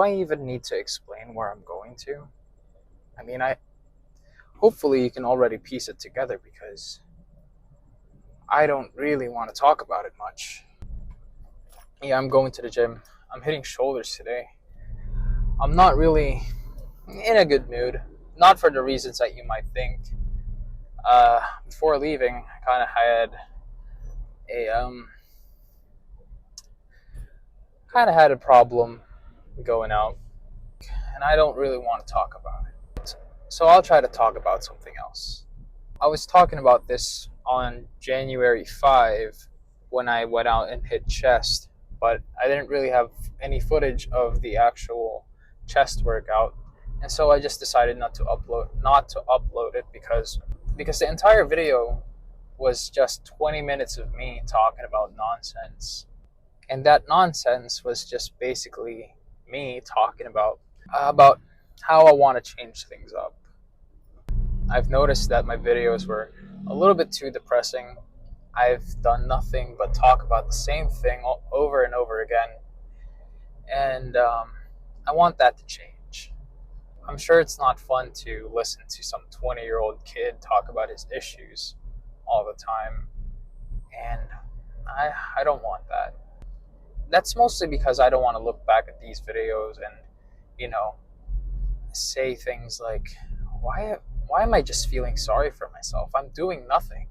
I even need to explain where I'm going to? I mean, I hopefully you can already piece it together because I don't really want to talk about it much. Yeah, I'm going to the gym. I'm hitting shoulders today. I'm not really in a good mood. Not for the reasons that you might think. Before leaving, I a um, kind of had a problem going out, and I don't really want to talk about it. So I'll try to talk about something else. I was talking about this on January 5 when I went out and hit chest, but I didn't really have any footage of the actual chest workout, and so I just decided not to upload it because the entire video was just 20 minutes of me talking about nonsense. And that nonsense was just basically me talking about how I want to change things up. I've noticed that my videos were a little bit too depressing. I've done nothing but talk about the same thing over and over again, and I want that to change. I'm sure it's not fun to listen to some 20-year-old kid talk about his issues all the time, and I don't want that. That's mostly because I don't want to look back at these videos and, you know, say things like, why why am I just feeling sorry for myself? I'm doing nothing.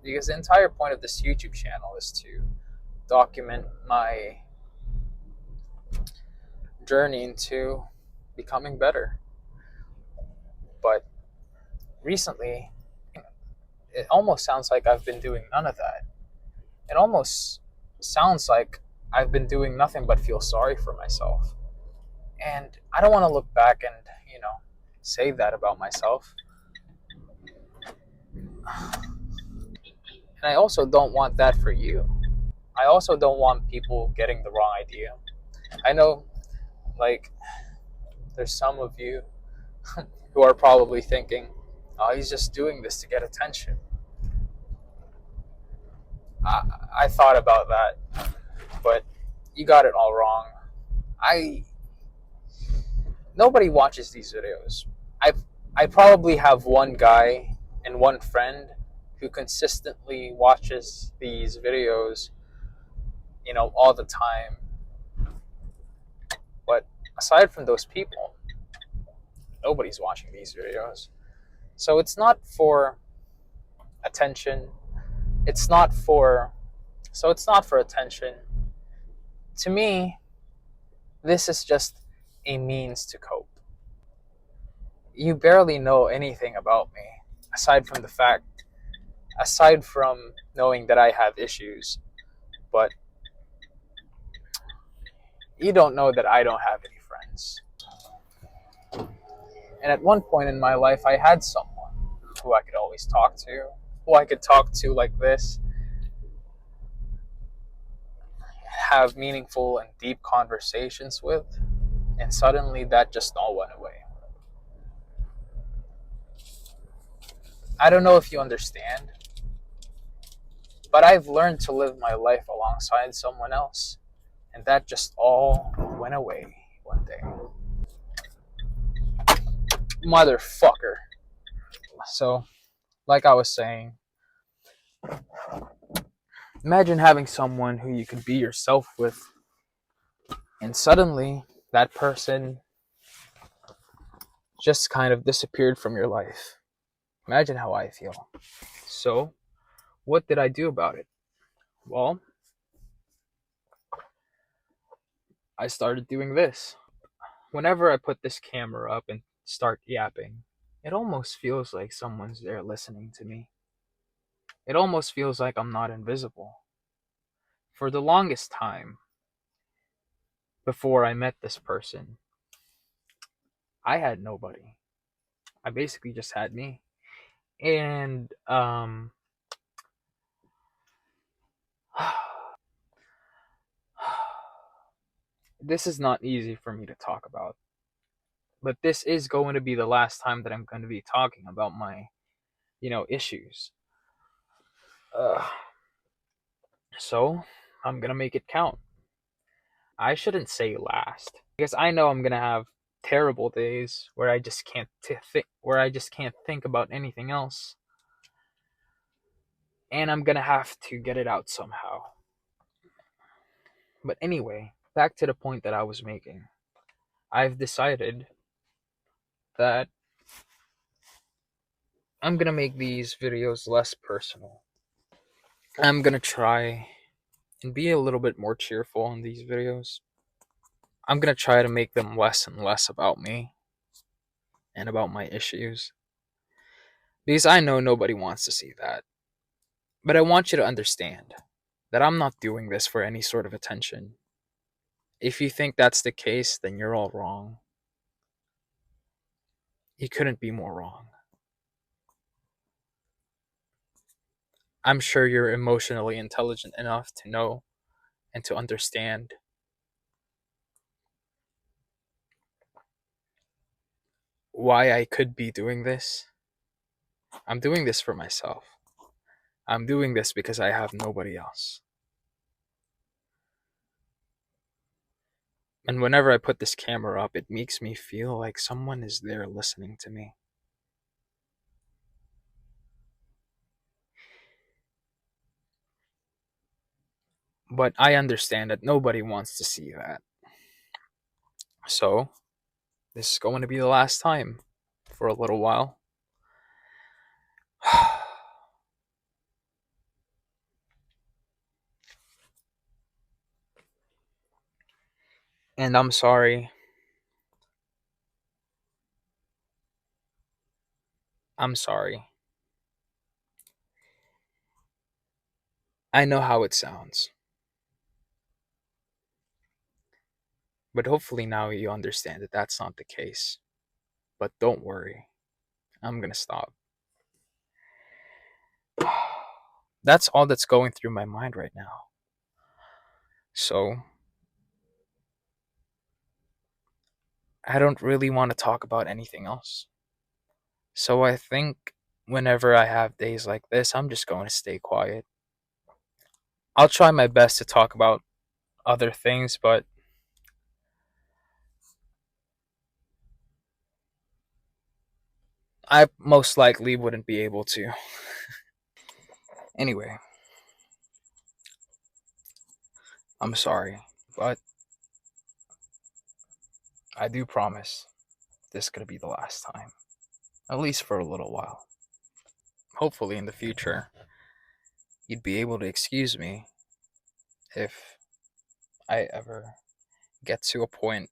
Because the entire point of this YouTube channel is to document my journey into becoming better. But recently, it almost sounds like I've been doing none of that. It almost sounds like I've been doing nothing but feel sorry for myself. And I don't want to look back and, say that about myself. And I also don't want that for you. I also don't want people getting the wrong idea. I know, like, there's some of you who are probably thinking, oh, he's just doing this to get attention. I, I thought about that, but you got it all wrong. I Nobody watches these videos. I I probably have one guy and one friend who consistently watches these videos, all the time. But aside from those people, nobody's watching these videos. So it's not for attention. It's not for it's not for attention. To me, this is just a means to cope. You barely know anything about me aside from knowing that I have issues, but you don't know that I don't have any friends. And at one point in my life, I had someone who I could always talk to, who I could talk to like this, have meaningful and deep conversations with, and suddenly that just all went away. I don't know if you understand, but I've learned to live my life alongside someone else, and that just all went away one day. Motherfucker. So, like I was saying, imagine having someone who you could be yourself with, and suddenly that person just kind of disappeared from your life. Imagine how I feel. So, what did I do about it? Well, I started doing this. Whenever I put this camera up and start yapping, it almost feels like someone's there listening to me. It almost feels like I'm not invisible. For the longest time, before I met this person, I had nobody. I basically just had me. And this is not easy for me to talk about. But this is going to be the last time that I'm going to be talking about my, issues. Uh, so I'm going to make it count. I shouldn't say last, because I know I'm gonna have terrible days where I just can't think about anything else, and I'm gonna have to get it out somehow. But anyway, back to the point that I was making. I've decided that I'm gonna make these videos less personal. I'm gonna try and be a little bit more cheerful in these videos. I'm gonna try to make them less and less about me and about my issues, because I know nobody wants to see that. But I want you to understand that I'm not doing this for any sort of attention. If you think that's the case, then you're all wrong. You couldn't be more wrong. I'm sure you're emotionally intelligent enough to know and to understand why I could be doing this. I'm doing this for myself. I'm doing this because I have nobody else. And whenever I put this camera up, it makes me feel like someone is there listening to me. But I understand that nobody wants to see that. So, this is going to be the last time for a little while. And I'm sorry. I'm sorry. I know how it sounds. But hopefully now you understand that that's not the case. But don't worry. I'm gonna stop. That's all that's going through my mind right now. So, I don't really want to talk about anything else. So I think whenever I have days like this, I'm just going to stay quiet. I'll try my best to talk about other things, but I most likely wouldn't be able to. Anyway, I'm sorry, but I do promise this is going to be the last time. At least for a little while. Hopefully in the future, you'd be able to excuse me if I ever get to a point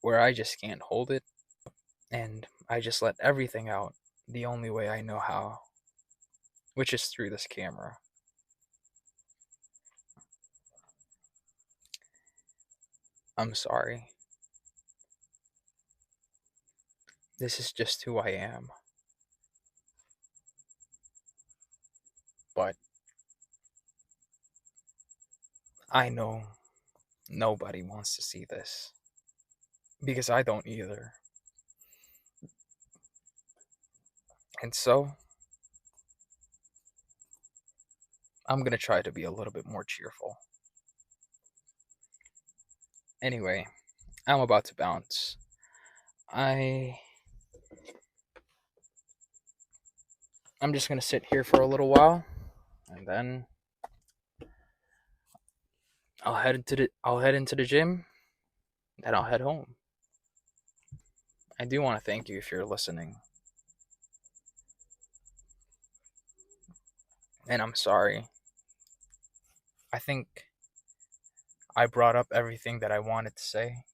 where I just can't hold it and I just let everything out the only way I know how, which is through this camera. I'm sorry. This is just who I am. But I know nobody wants to see this. Because I don't either. And so, I'm gonna try to be a little bit more cheerful. Anyway, I'm about to bounce. I'm just gonna sit here for a little while, and then I'll head into the gym, then I'll head home. I do want to thank you if you're listening. And I'm sorry. I think I brought up everything that I wanted to say.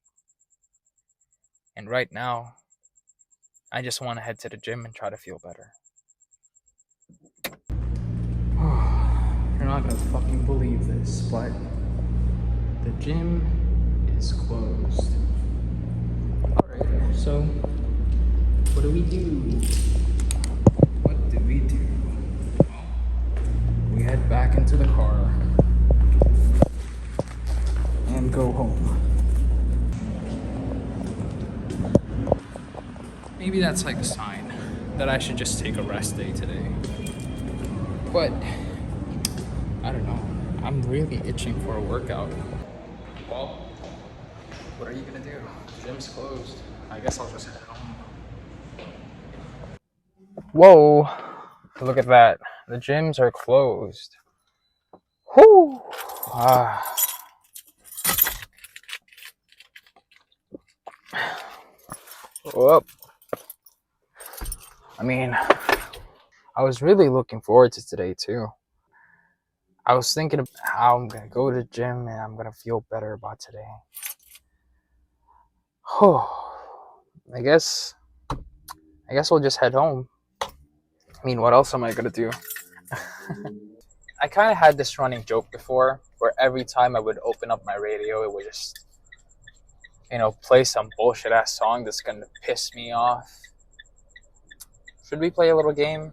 And right now, I just want to head to the gym and try to feel better. You're not gonna fucking believe this, but the gym is closed. Alright, so what do we do? What do we do? We head back into the car and go home. Maybe that's like a sign that I should just take a rest day today. But I don't know. I'm really itching for a workout. Well, What are you gonna do? The gym's closed. I guess I'll just head home. Whoa! Look at that. The gyms are closed. Whoo! Ah. Whoop. I mean, I was really looking forward to today too. I was thinking of how I'm gonna go to the gym and I'm gonna feel better about today. I guess we'll just head home. I mean, what else am I gonna do? I kind of had this running joke before, where every time I would open up my radio, it would just, play some bullshit ass song that's gonna piss me off. Should we play a little game?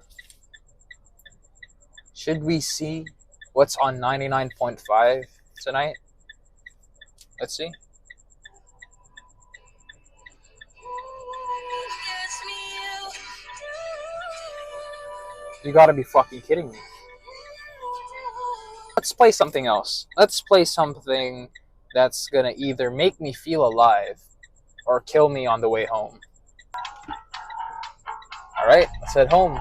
Should we see what's on 99.5 tonight? Let's see. You gotta be fucking kidding me. Let's play something else. Let's play something that's gonna either make me feel alive or kill me on the way home. Alright, let's head home.